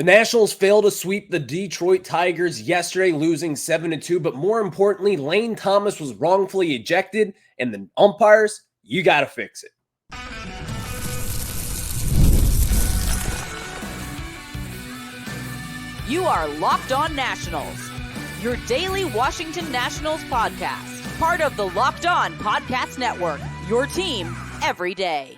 The Nationals failed to sweep the Detroit Tigers yesterday, losing 7-2. But more importantly, Lane Thomas was wrongfully ejected, and the umpires, you got to fix it. You are Locked On Nationals, your daily Washington Nationals podcast, part of the Locked On Podcast Network, your team every day.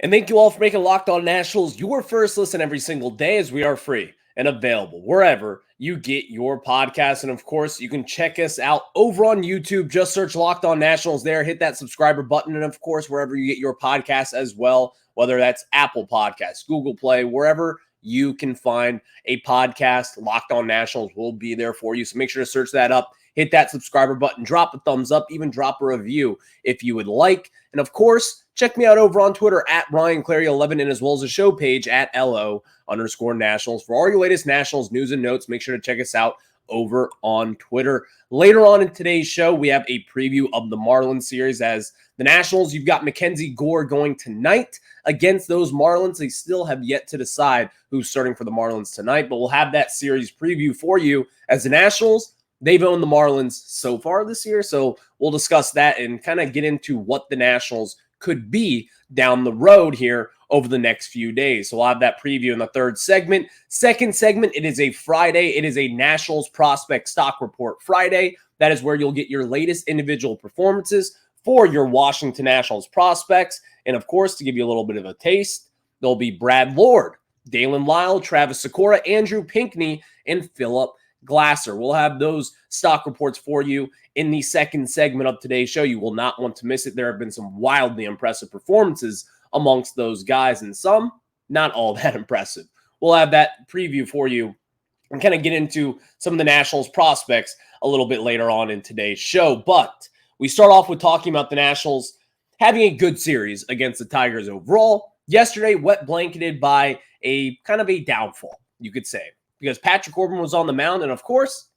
And thank you all for making Locked On Nationals your first listen every single day, as we are free and available wherever you get your podcasts. And of course, you can check us out over on YouTube. Just search Locked On Nationals there. Hit that subscriber button. And of course, wherever you get your podcasts as well, whether that's Apple Podcasts, Google Play, wherever you can find a podcast, Locked On Nationals will be there for you. So make sure to search that up. Hit that subscriber button, drop a thumbs up, even drop a review if you would like. And of course, check me out over on Twitter at RyanClary11 and as well as the show page at LO_Nationals. For all your latest Nationals news and notes, make sure to check us out over on Twitter. Later on in today's show, we have a preview of the Marlins series. As the Nationals, you've got MacKenzie Gore going tonight against those Marlins. They still have yet to decide who's starting for the Marlins tonight, but we'll have that series preview for you. As the Nationals, they've owned the Marlins so far this year, so we'll discuss that and kind of get into what the Nationals could be down the road here over the next few days. So we'll have that preview in the third segment. Second segment, it is a Friday. It is a Nationals Prospect Stock Report Friday. That is where you'll get your latest individual performances for your Washington Nationals prospects. And of course, to give you a little bit of a taste, there'll be Brad Lord, Dalen Lyle, Travis Sikora, Andrew Pinckney, and Philip Glasser. We'll have those stock reports for you in the second segment of today's show. You will not want to miss it. There have been some wildly impressive performances amongst those guys, and some not all that impressive. We'll have that preview for you and kind of get into some of the Nationals prospects a little bit later on in today's show. But we start off with talking about the Nationals having a good series against the Tigers overall. Yesterday, wet blanketed by a kind of a downfall, you could say, because Patrick Corbin was on the mound, and of course,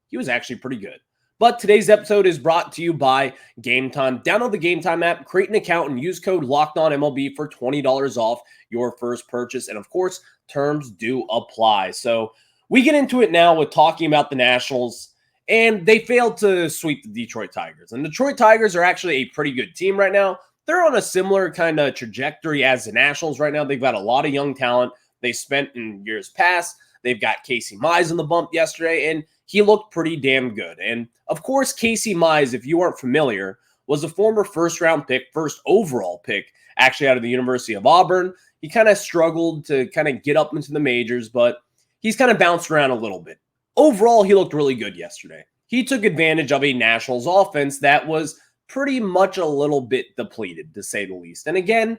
he was actually pretty good. But today's episode is brought to you by Game Time. Download the Game Time app, create an account, and use code LOCKEDONMLB for $20 off your first purchase. And of course, terms do apply. So we get into it now with talking about the Nationals, and they failed to sweep the Detroit Tigers. And the Detroit Tigers are actually a pretty good team right now. They're on a similar kind of trajectory as the Nationals right now. They've got a lot of young talent they spent in years past. They've got Casey Mize on the bump yesterday, and he looked pretty damn good. And of course, Casey Mize, if you aren't familiar, was a former first-round pick, first overall pick, actually out of the University of Auburn. He kind of struggled to kind of get up into the majors, but he's kind of bounced around a little bit. Overall, he looked really good yesterday. He took advantage of a Nationals offense that was pretty much a little bit depleted, to say the least. And again,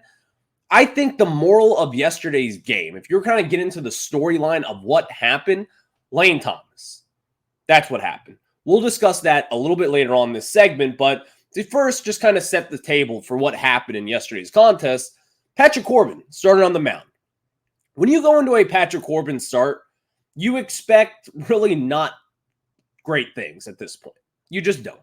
I think the moral of yesterday's game, if you're kind of getting into the storyline of what happened, Lane Thomas. That's what happened. We'll discuss that a little bit later on in this segment, but to first just kind of set the table for what happened in yesterday's contest, Patrick Corbin started on the mound. When you go into a Patrick Corbin start, you expect really not great things at this point. You just don't.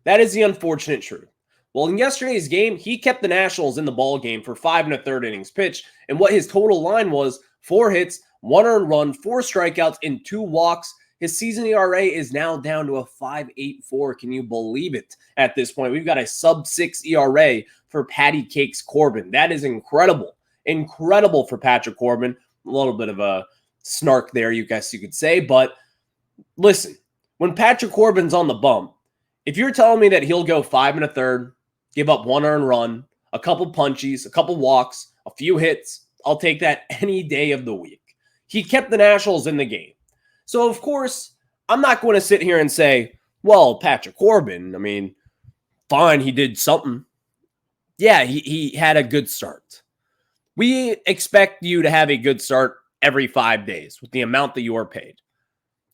That is the unfortunate truth. Well, in yesterday's game, he kept the Nationals in the ball game for 5 1/3 innings pitched, and what his total line was: 4 hits, 1 earned run, 4 strikeouts, and 2 walks. His season ERA is now down to a 5.84. Can you believe it? At this point, we've got a sub-6 ERA for Patty Cakes Corbin. That is incredible. Incredible for Patrick Corbin. A little bit of a snark there, you guys, you could say. But listen, when Patrick Corbin's on the bump, if you're telling me that he'll go 5 1/3, give up 1 earned run, a couple punchies, a couple walks, a few hits, I'll take that any day of the week. He kept the Nationals in the game. So, of course, I'm not going to sit here and say, well, Patrick Corbin, I mean, fine, he did something. Yeah, he had a good start. We expect you to have a good start every 5 days with the amount that you are paid.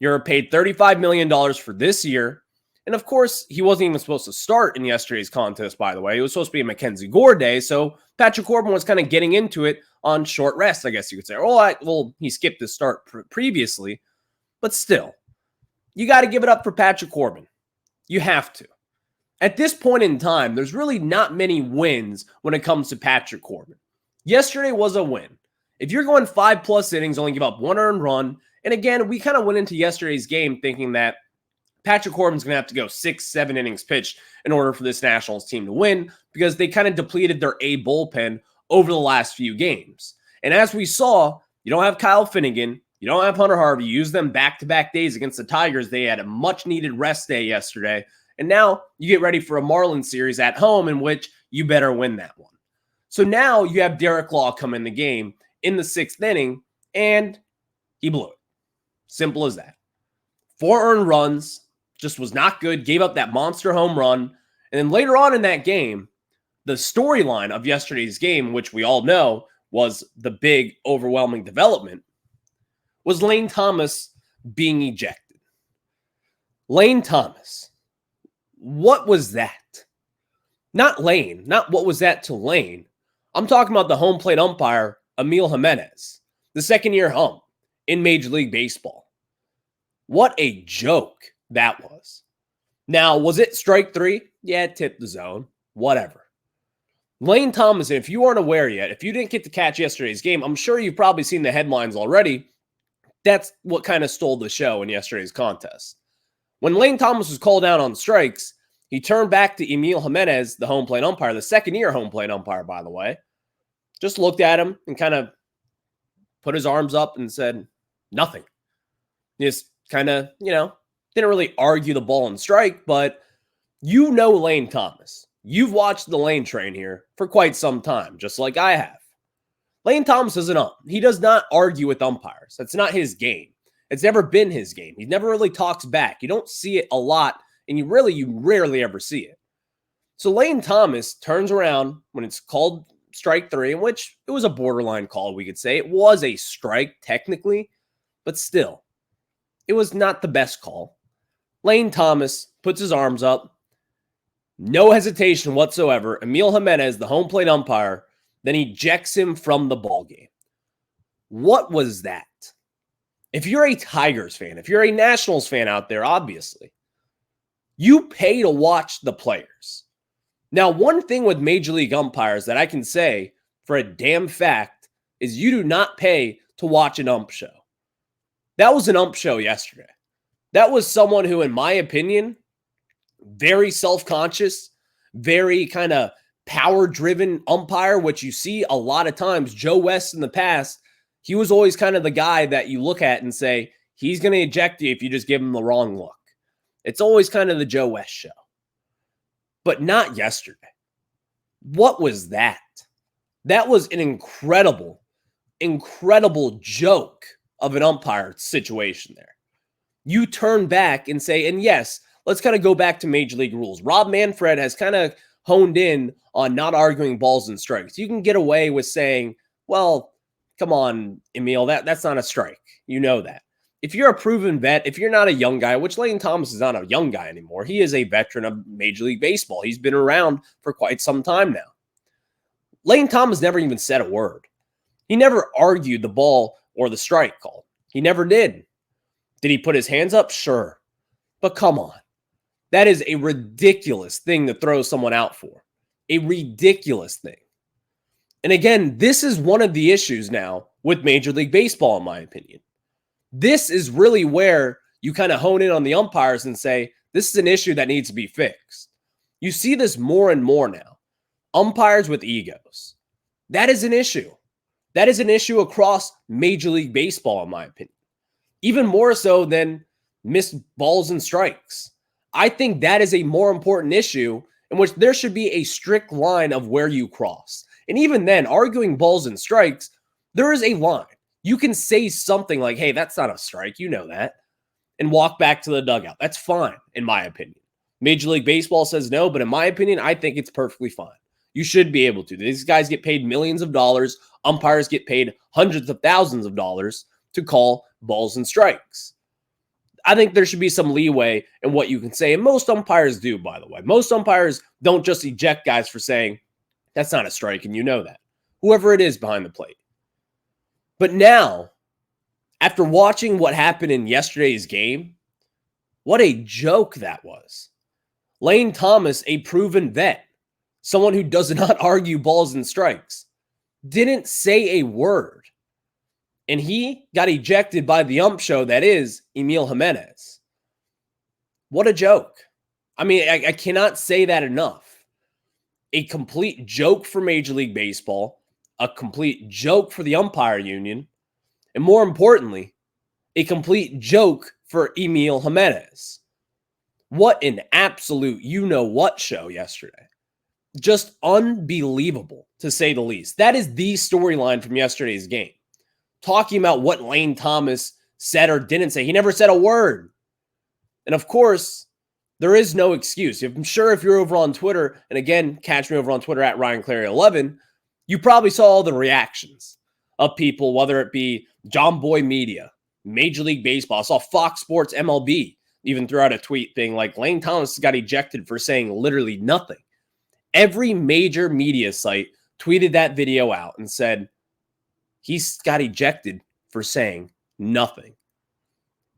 You're paid $35 million for this year. And of course, he wasn't even supposed to start in yesterday's contest, by the way. It was supposed to be a MacKenzie Gore day. So Patrick Corbin was kind of getting into it on short rest, I guess you could say. Well, he skipped his start previously. But still, you got to give it up for Patrick Corbin. You have to. At this point in time, there's really not many wins when it comes to Patrick Corbin. Yesterday was a win. If you're going 5+ innings, only give up 1 earned run, and again, we kind of went into yesterday's game thinking that Patrick Corbin's going to have to go 6-7 innings pitched in order for this Nationals team to win because they kind of depleted their A bullpen over the last few games. And as we saw, you don't have Kyle Finnegan, you don't have Hunter Harvey. You use them back-to-back days against the Tigers. They had a much-needed rest day yesterday. And now you get ready for a Marlins series at home in which you better win that one. So now you have Derek Law come in the game in the 6th inning, and he blew it. Simple as that. 4 earned runs, just was not good, gave up that monster home run. And then later on in that game, the storyline of yesterday's game, which we all know was the big, overwhelming development, was Lane Thomas being ejected. Lane Thomas. What was that? Not Lane. Not what was that to Lane. I'm talking about the home plate umpire, Emil Jimenez, the second-year ump in Major League Baseball. What a joke that was. Now, was it strike 3? Yeah, it tipped the zone. Whatever. Lane Thomas, if you aren't aware yet, if you didn't get to catch yesterday's game, I'm sure you've probably seen the headlines already. That's what kind of stole the show in yesterday's contest. When Lane Thomas was called out on strikes, he turned back to Emil Jimenez, the home plate umpire, the second-year home plate umpire, by the way, just looked at him and kind of put his arms up and said, nothing. Just kind of, didn't really argue the ball and strike, but you know Lane Thomas. You've watched the Lane train here for quite some time, just like I have. Lane Thomas is an ump. He does not argue with umpires. That's not his game. It's never been his game. He never really talks back. You don't see it a lot, and you rarely ever see it. So Lane Thomas turns around when it's called strike 3, in which it was a borderline call, we could say. It was a strike, technically, but still, it was not the best call. Lane Thomas puts his arms up. No hesitation whatsoever. Emil Jimenez, the home plate umpire, then ejects him from the ballgame. What was that? If you're a Tigers fan, if you're a Nationals fan out there, obviously, you pay to watch the players. Now, one thing with Major League umpires that I can say for a damn fact is you do not pay to watch an ump show. That was an ump show yesterday. That was someone who, in my opinion, very self-conscious, very kind of power-driven umpire, which you see a lot of times. Joe West in the past, he was always kind of the guy that you look at and say, he's going to eject you if you just give him the wrong look. It's always kind of the Joe West show. But not yesterday. What was that? That was an incredible joke of an umpire situation there. You turn back and say, and yes, let's kind of go back to Major League rules. Rob Manfred has kind of honed in on not arguing balls and strikes. You can get away with saying, well, come on, Emil, that's not a strike. You know that. If you're a proven vet, if you're not a young guy, which Lane Thomas is not a young guy anymore, he is a veteran of Major League Baseball. He's been around for quite some time now. Lane Thomas never even said a word. He never argued the ball or the strike call. He never did. Did he put his hands up? Sure. But come on. That is a ridiculous thing to throw someone out for. A ridiculous thing. And again, this is one of the issues now with Major League Baseball, in my opinion. This is really where you kind of hone in on the umpires and say, this is an issue that needs to be fixed. You see this more and more now. Umpires with egos. That is an issue. That is an issue across Major League Baseball, in my opinion. Even more so than missed balls and strikes. I think that is a more important issue in which there should be a strict line of where you cross. And even then, arguing balls and strikes, there is a line. You can say something like, hey, that's not a strike. You know that. And walk back to the dugout. That's fine, in my opinion. Major League Baseball says no, but in my opinion, I think it's perfectly fine. You should be able to. These guys get paid millions of dollars. Umpires get paid hundreds of thousands of dollars to call balls and strikes. I think there should be some leeway in what you can say. And most umpires do, by the way. Most umpires don't just eject guys for saying, that's not a strike, and you know that. Whoever it is behind the plate. But now, after watching what happened in yesterday's game, what a joke that was. Lane Thomas, a proven vet, someone who does not argue balls and strikes, didn't say a word. And he got ejected by the ump show that is Emil Jimenez. What a joke. I mean, I cannot say that enough. A complete joke for Major League Baseball, a complete joke for the umpire union, and more importantly, a complete joke for Emil Jimenez. What an absolute you-know-what show yesterday. Just unbelievable, to say the least. That is the storyline from yesterday's game. Talking about what Lane Thomas said or didn't say. He never said a word. And of course, there is no excuse. I'm sure if you're over on Twitter, and again, catch me over on Twitter at RyanClary11, you probably saw all the reactions of people, whether it be John Boy Media, Major League Baseball. I saw Fox Sports MLB even threw out a tweet being like, Lane Thomas got ejected for saying literally nothing. Every major media site tweeted that video out and said, he's got ejected for saying nothing.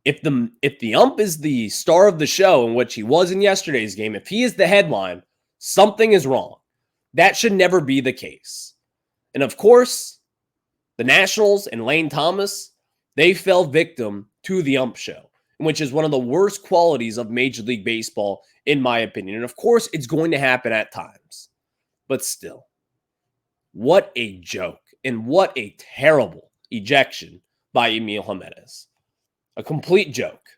If the ump is the star of the show, in which he was in yesterday's game, if he is the headline, something is wrong. That should never be the case. And of course, the Nationals and Lane Thomas, they fell victim to the ump show, which is one of the worst qualities of Major League Baseball, in my opinion. And of course, it's going to happen at times. But still, what a joke and what a terrible ejection by Emil Jimenez. A complete joke.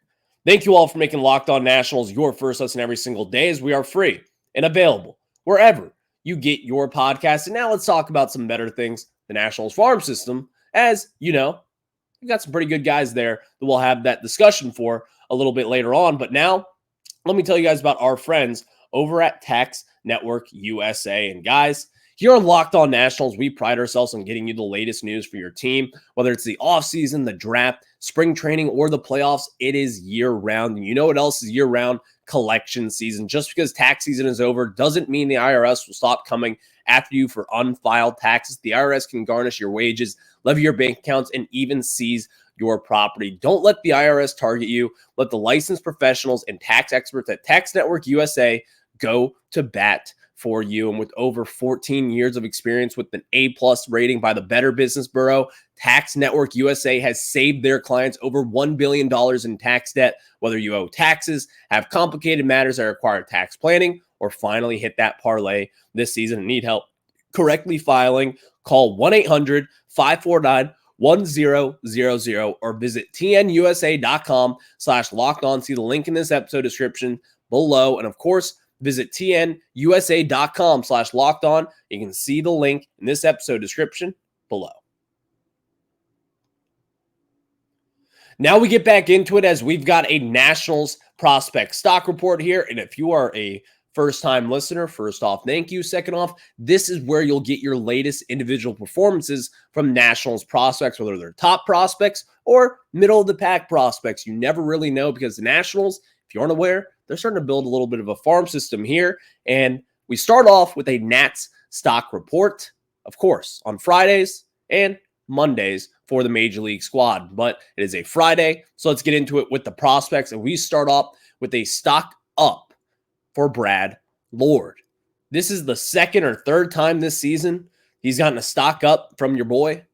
Thank you all for making Locked On Nationals your first listen every single day, as we are free and available wherever you get your podcasts. And now let's talk about some better things. The Nationals farm system, as you know, we've got some pretty good guys there that we'll have that discussion for a little bit later on. But now, let me tell you guys about our friends over at Tax Network USA. And guys, here on Locked On Nationals, we pride ourselves on getting you the latest news for your team, whether it's the offseason, the draft, spring training, or the playoffs. It is year-round. And you know what else is year-round? Collection season. Just because tax season is over doesn't mean the IRS will stop coming after you for unfiled taxes. The IRS can garnish your wages, levy your bank accounts, and even seize your property. Don't let the IRS target you. Let the licensed professionals and tax experts at Tax Network USA go to bat for you. And with over 14 years of experience with an A+ rating by the Better Business Bureau, Tax Network USA has saved their clients over $1 billion in tax debt. Whether you owe taxes, have complicated matters that require tax planning, or finally hit that parlay this season and need help correctly filing, call 1-800-549-1000 or visit tnusa.com/lockedon. See the link in this episode description below. And of course, visit tnusa.com/lockedon. You can see the link in this episode description below. Now we get back into it, as we've got a Nationals prospect stock report here. And if you are a first-time listener, first off, thank you. Second off, this is where you'll get your latest individual performances from Nationals prospects, whether they're top prospects or middle-of-the-pack prospects. You never really know, because the Nationals, if you aren't aware, they're starting to build a little bit of a farm system here. And we start off with a Nats stock report, of course, on Fridays and Mondays for the Major League squad. But it is a Friday, so let's get into it with the prospects. And we start off with a stock up for Brad Lord. This is the second or third time this season he's gotten a stock up from your boy.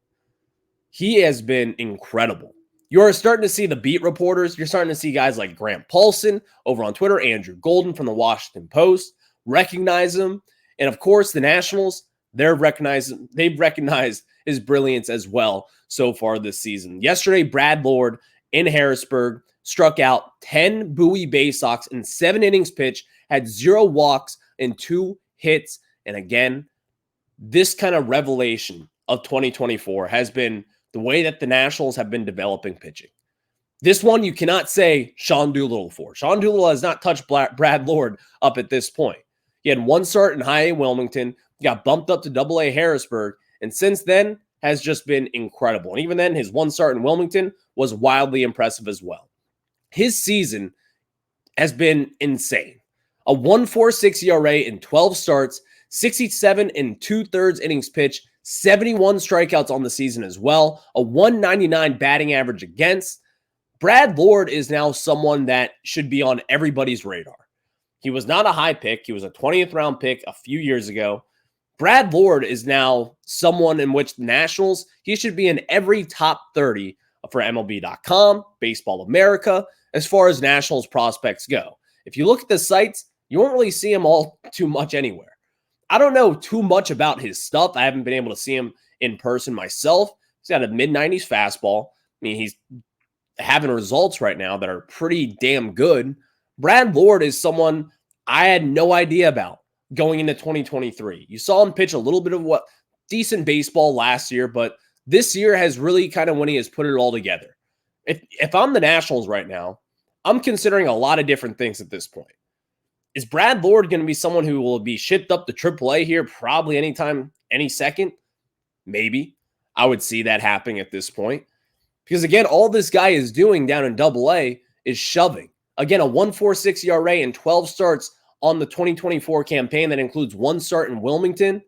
He has been incredible. You're starting to see the beat reporters. You're starting to see guys like Grant Paulson over on Twitter, Andrew Golden from the Washington Post recognize him. And of course, the Nationals, they've recognized his brilliance as well so far this season. Yesterday, Brad Lord in Harrisburg struck out 10 Bowie Bay Sox in 7 innings pitched, had 0 walks and 2 hits. And again, this kind of revelation of 2024 has been the way that the Nationals have been developing pitching. This one you cannot say Sean Doolittle for. Sean Doolittle has not touched Brad Lord up at this point. He had 1 start in high A Wilmington, got bumped up to double A Harrisburg, and since then has just been incredible. And even then, his 1 start in Wilmington was wildly impressive as well. His season has been insane. A 1.46 ERA in 12 starts, 67 2/3 innings pitched, 71 strikeouts on the season as well, a 199 batting average against. Brad Lord is now someone that should be on everybody's radar. He was not a high pick. He was a 20th round pick a few years ago, Brad Lord is now someone in which the Nationals, he should be in every top 30 for MLB.com, Baseball America, as far as Nationals prospects go. If you look at the sites, you won't really see him all too much anywhere. I don't know too much about his stuff. I haven't been able to see him in person myself. He's got a mid-90s fastball. I mean, he's having results right now that are pretty damn good. Brad Lord is someone I had no idea about going into 2023. You saw him pitch a little bit of decent baseball last year, but this year has really kind of when he has put it all together. If I'm the Nationals right now, I'm considering a lot of different things at this point. Is Brad Lord going to be someone who will be shipped up to AAA here probably anytime, any second? Maybe. I would see that happening at this point. Because again, all this guy is doing down in AA is shoving. Again, a 1.46 ERA and 12 starts on the 2024 campaign that includes 1 start in Wilmington.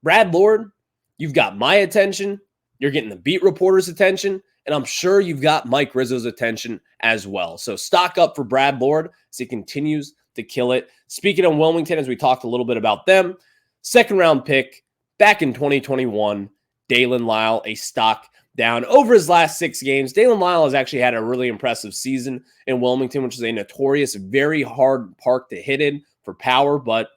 Brad Lord, you've got my attention. You're getting the beat reporters' attention. And I'm sure you've got Mike Rizzo's attention as well. So stock up for Brad Lord as he continues to kill it. Speaking of Wilmington, as we talked a little bit about them, second round pick back in 2021, Dalen Lyle, a stock down over his last 6 games. Dalen Lyle has actually had a really impressive season in Wilmington, which is a notorious, very hard park to hit in for power. But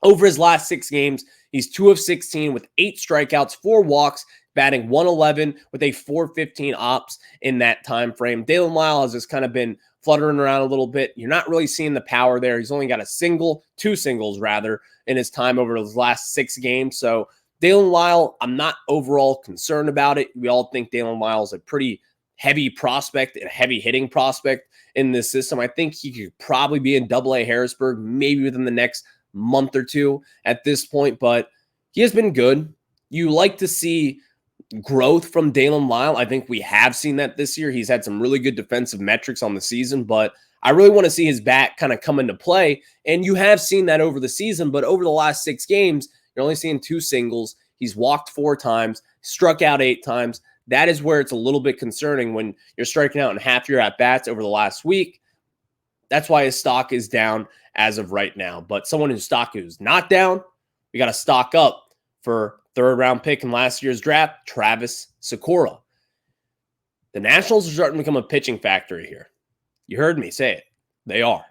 over his last 6 games, he's 2 of 16 with 8 strikeouts, 4 walks, batting 111 with a 4.15 ops in that time frame. Dalen Lyle has just kind of been fluttering around a little bit. You're not really seeing the power there. He's only got two singles rather, in his time over his last 6 games. So Dalen Lyle, I'm not overall concerned about it. We all think Dalen Lyle is a pretty heavy prospect and heavy hitting prospect in this system. I think he could probably be in AA Harrisburg maybe within the next month or 2 at this point, but he has been good. You like to see growth from Dalen Lyle. I think we have seen that this year. He's had some really good defensive metrics on the season, but I really want to see his bat kind of come into play. And you have seen that over the season, but over the last 6 games, you're only seeing 2 singles. He's walked 4 times, struck out 8 times. That is where it's a little bit concerning when you're striking out in half your at-bats over the last week. That's why his stock is down as of right now. But someone whose stock is not down, we got to stock up for third-round pick in last year's draft, Travis Sikora. The Nationals are starting to become a pitching factory here. You heard me say it. They are.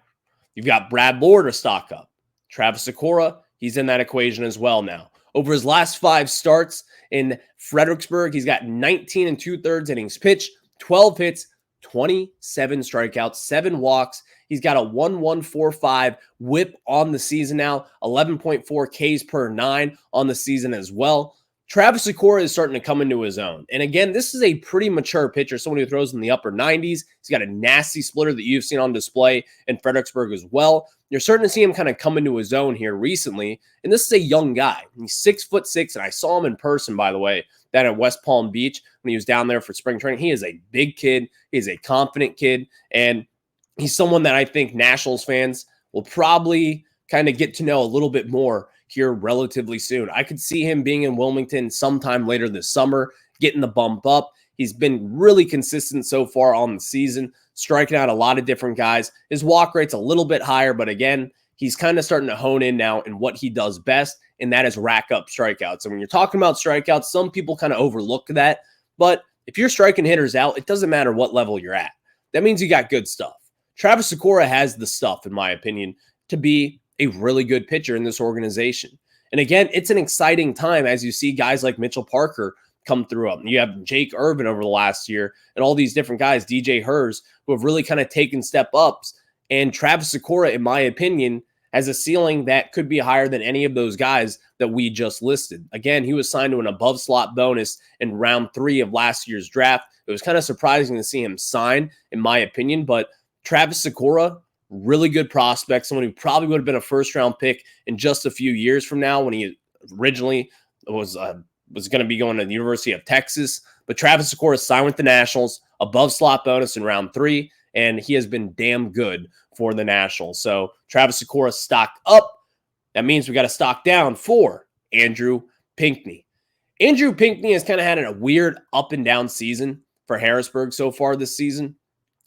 You've got Brad Lord to stock up. Travis Sikora, he's in that equation as well now. Over his last 5 starts in Fredericksburg, he's got 19 2/3 innings pitched, 12 hits, 27 strikeouts, 7 walks. He's got a 1.145 whip on the season now, 11.4 Ks per 9 on the season as well. Travis Sikora is starting to come into his own. And again, this is a pretty mature pitcher, someone who throws in the upper 90s. He's got a nasty splitter that you've seen on display in Fredericksburg as well. You're starting to see him kind of come into his own here recently. And this is a young guy. He's 6'6", and I saw him in person, by the way, down at West Palm Beach when he was down there for spring training. He is a big kid. He is a confident kid. And he's someone that I think Nationals fans will probably kind of get to know a little bit more here relatively soon. I could see him being in Wilmington sometime later this summer, getting the bump up. He's been really consistent so far on the season, striking out a lot of different guys. His walk rate's a little bit higher, but again, he's kind of starting to hone in now in what he does best, and that is rack up strikeouts. And when you're talking about strikeouts, some people kind of overlook that, but if you're striking hitters out, it doesn't matter what level you're at. That means you got good stuff. Travis Sikora has the stuff, in my opinion, to be a really good pitcher in this organization. And again, it's an exciting time as you see guys like Mitchell Parker come through. You have Jake Irvin over the last year and all these different guys, DJ Hers, who have really kind of taken step ups. And Travis Sikora, in my opinion, has a ceiling that could be higher than any of those guys that we just listed. Again, he was signed to an above slot bonus in round 3 of last year's draft. It was kind of surprising to see him sign, in my opinion, but Travis Sikora, really good prospect, someone who probably would have been a first-round pick in just a few years from now when he originally was going to be going to the University of Texas. But Travis Sikora signed with the Nationals, above slot bonus in round 3, and he has been damn good for the Nationals. So Travis Sikora stock up. That means we got to stock down for Andrew Pinckney. Andrew Pinckney has kind of had a weird up and down season for Harrisburg so far this season.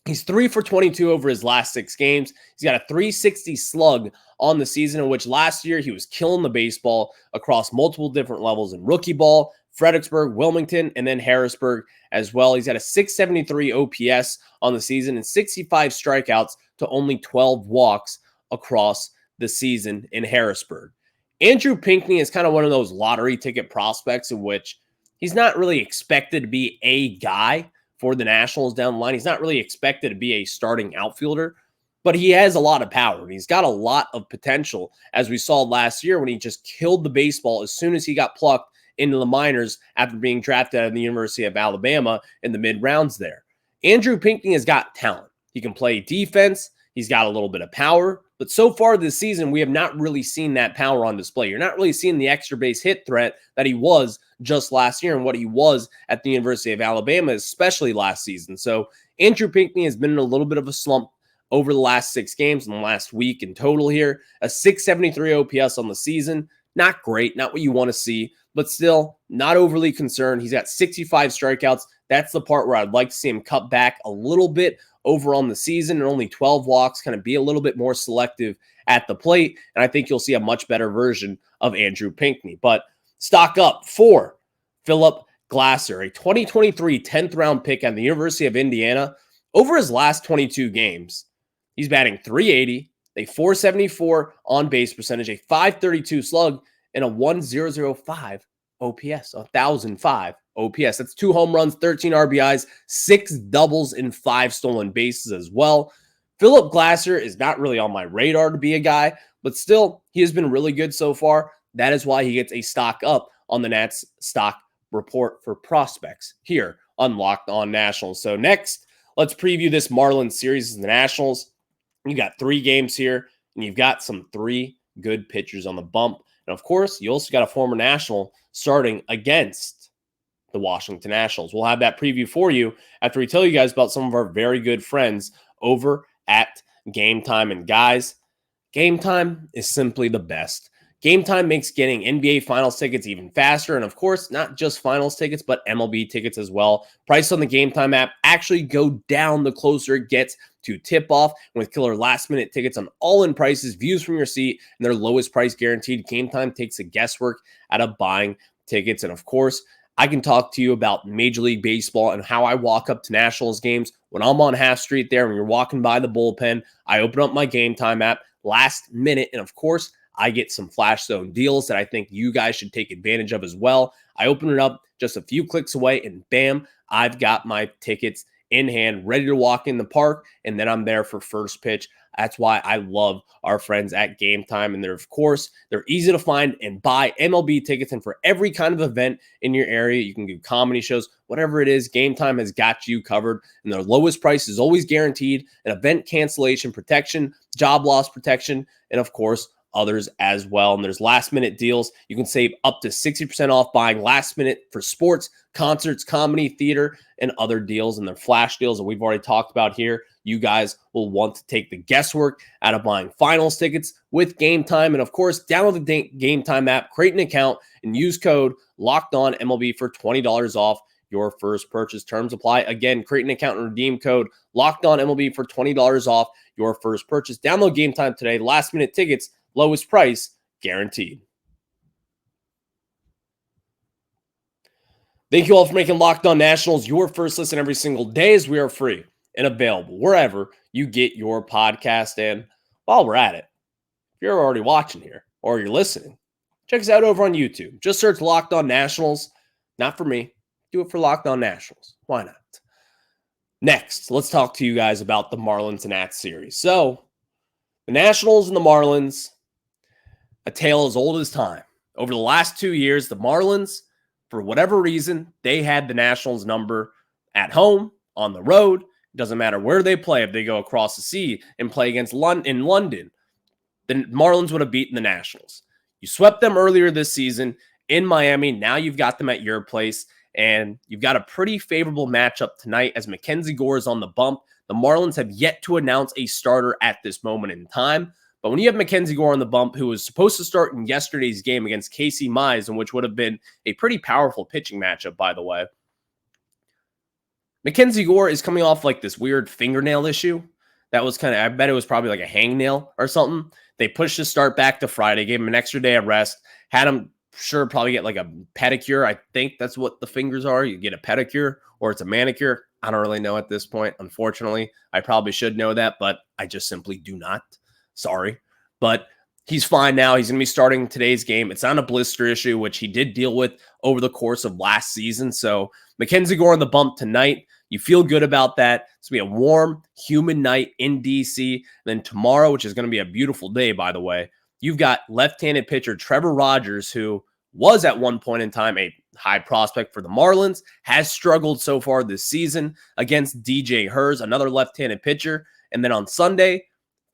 He's 3 for 22 over his last 6 games. He's got a 360 slug on the season, in which last year he was killing the baseball across multiple different levels in rookie ball, Fredericksburg, Wilmington, and then Harrisburg as well. He's got a 673 OPS on the season and 65 strikeouts to only 12 walks across the season in Harrisburg. Andrew Pinckney is kind of one of those lottery ticket prospects in which he's not really expected to be a guy for the Nationals down the line. He's not really expected to be a starting outfielder, but he has a lot of power. He's got a lot of potential, as we saw last year when he just killed the baseball as soon as he got plucked into the minors after being drafted out of the University of Alabama in the mid-rounds there. Andrew Pinckney has got talent. He can play defense. He's got a little bit of power. But so far this season, we have not really seen that power on display. You're not really seeing the extra base hit threat that he was just last year and what he was at the University of Alabama, especially last season. So Andrew Pinckney has been in a little bit of a slump over the last 6 games in the last week in total here. A 673 OPS on the season. Not great, not what you want to see, but still not overly concerned. He's got 65 strikeouts. That's the part where I'd like to see him cut back a little bit over on the season and only 12 walks, kind of be a little bit more selective at the plate. And I think you'll see a much better version of Andrew Pinckney. But stock up for Philip Glasser, a 2023 10th round pick at the University of Indiana. Over his last 22 games, he's batting .380, a .474 on base percentage, a .532 slug, and a 1,005 OPS, 1,005 OPS. That's 2 home runs, 13 RBIs, 6 doubles, and 5 stolen bases as well. Philip Glasser is not really on my radar to be a guy, but still, he has been really good so far. That is why he gets a stock up on the Nats stock report for prospects here on Locked On Nationals. So next, let's preview this Marlins series in the Nationals. You got 3 games here, and you've got some 3 good pitchers on the bump. And of course, you also got a former National starting against the Washington Nationals. We'll have that preview for you after we tell you guys about some of our very good friends over at Game Time. And guys, Game Time is simply the best. Game Time makes getting NBA Finals tickets even faster. And of course, not just Finals tickets, but MLB tickets as well. Prices on the Game Time app actually go down the closer it gets to tip-off. With killer last-minute tickets on all-in prices, views from your seat, and their lowest price guaranteed, Game Time takes the guesswork out of buying tickets. And of course, I can talk to you about Major League Baseball and how I walk up to Nationals games. When I'm on Half Street there, when you're walking by the bullpen, I open up my Game Time app last minute, and of course, I get some flash zone deals that I think you guys should take advantage of as well. I open it up just a few clicks away, and bam, I've got my tickets in hand, ready to walk in the park, and then I'm there for first pitch. That's why I love our friends at Game Time. And they're easy to find and buy MLB tickets. And for every kind of event in your area, you can do comedy shows, whatever it is, Game Time has got you covered. And their lowest price is always guaranteed, an event cancellation protection, job loss protection, and of course, others as well. And there's last minute deals. You can save up to 60% off buying last minute for sports, concerts, comedy, theater, and other deals. And their flash deals that we've already talked about here. You guys will want to take the guesswork out of buying finals tickets with Game Time. And of course, download the Game Time app, create an account, and use code LOCKEDONMLB for $20 off your first purchase. Terms apply. Again, create an account and redeem code LOCKEDONMLB for $20 off your first purchase. Download Game Time today. Last minute tickets, lowest price guaranteed. Thank you all for making Locked On Nationals your first listen every single day, as we are free and available wherever you get your podcast. And while we're at it, if you're already watching here or you're listening, check us out over on YouTube. Just search Locked On Nationals. Not for me. Do it for Locked On Nationals. Why not? Next, let's talk to you guys about the Marlins-Nats series. So, the Nationals and the Marlins, a tale as old as time. Over the last 2 years, the Marlins, for whatever reason, they had the Nationals number at home, on the road. It doesn't matter where they play. If they go across the sea and play against in London, the Marlins would have beaten the Nationals. You swept them earlier this season in Miami. Now you've got them at your place, and you've got a pretty favorable matchup tonight as MacKenzie Gore is on the bump. The Marlins have yet to announce a starter at this moment in time. But when you have MacKenzie Gore on the bump, who was supposed to start in yesterday's game against Casey Mize, in which would have been a pretty powerful pitching matchup, by the way, MacKenzie Gore is coming off like this weird fingernail issue. That was I bet it was probably like a hangnail or something. They pushed his start back to Friday, gave him an extra day of rest, had him probably get like a pedicure. I think that's what the fingers are. You get a pedicure or it's a manicure. I don't really know at this point. Unfortunately, I probably should know that, but I just simply do not. Sorry. But he's fine now. He's going to be starting today's game. It's not a blister issue, which he did deal with over the course of last season. So MacKenzie Gore on the bump tonight. You feel good about that. It's going to be a warm, humid night in DC. And then tomorrow, which is going to be a beautiful day, by the way, you've got left-handed pitcher Trevor Rogers, who was at one point in time a high prospect for the Marlins, has struggled so far this season against DJ Hers, another left-handed pitcher. And then on Sunday,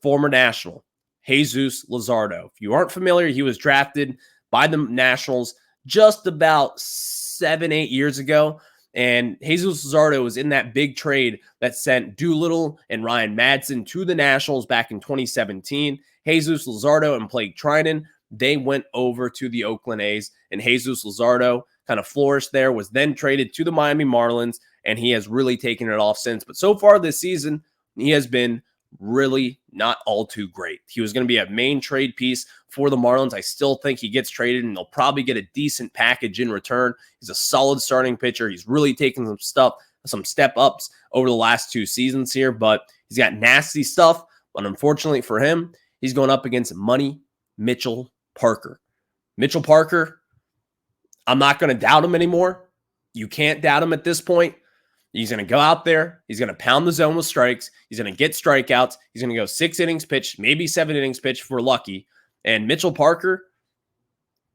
former National, Jesus Luzardo. If you aren't familiar, he was drafted by the Nationals just about 7-8 years ago. And Jesus Luzardo was in that big trade that sent Doolittle and Ryan Madsen to the Nationals back in 2017. Jesus Luzardo and Blake Trinan, they went over to the Oakland A's, and Jesus Luzardo kind of flourished there, was then traded to the Miami Marlins, and he has really taken it off since. But so far this season, he has been really not all too great. He was going to be a main trade piece for the Marlins. I still think he gets traded and they'll probably get a decent package in return. He's a solid starting pitcher. He's really taken some step ups over the last 2 seasons here, but he's got nasty stuff. But unfortunately for him, he's going up against Money Mitchell Parker. Mitchell Parker, I'm not going to doubt him anymore. You can't doubt him at this point. He's going to go out there. He's going to pound the zone with strikes. He's going to get strikeouts. He's going to go 6 innings pitched, maybe 7 innings pitched if we're lucky. And Mitchell Parker,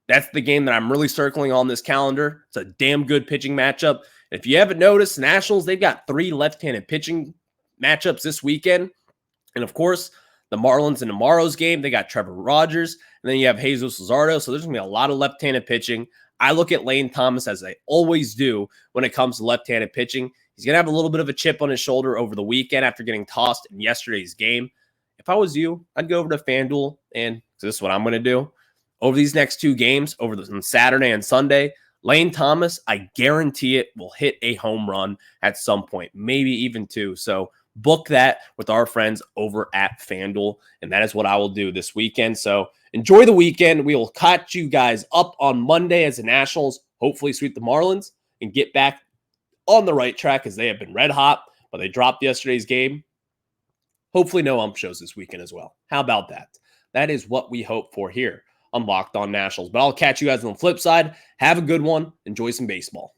that's the game that I'm really circling on this calendar. It's a damn good pitching matchup. And if you haven't noticed, the Nationals, they've got 3 left-handed pitching matchups this weekend. And of course, the Marlins in tomorrow's game, they got Trevor Rogers. And then you have Jesus Luzardo. So there's going to be a lot of left-handed pitching. I look at Lane Thomas, as I always do when it comes to left-handed pitching. He's going to have a little bit of a chip on his shoulder over the weekend after getting tossed in yesterday's game. If I was you, I'd go over to FanDuel, and this is what I'm going to do. Over these next 2 games, on Saturday and Sunday, Lane Thomas, I guarantee it, will hit a home run at some point, maybe even 2. So book that with our friends over at FanDuel, and that is what I will do this weekend. So enjoy the weekend. We will catch you guys up on Monday as the Nationals hopefully sweep the Marlins and get back on the right track, as they have been red hot, but they dropped yesterday's game. Hopefully no ump shows this weekend as well. How about that? That is what we hope for here on Locked On Nationals. But I'll catch you guys on the flip side. Have a good one. Enjoy some baseball.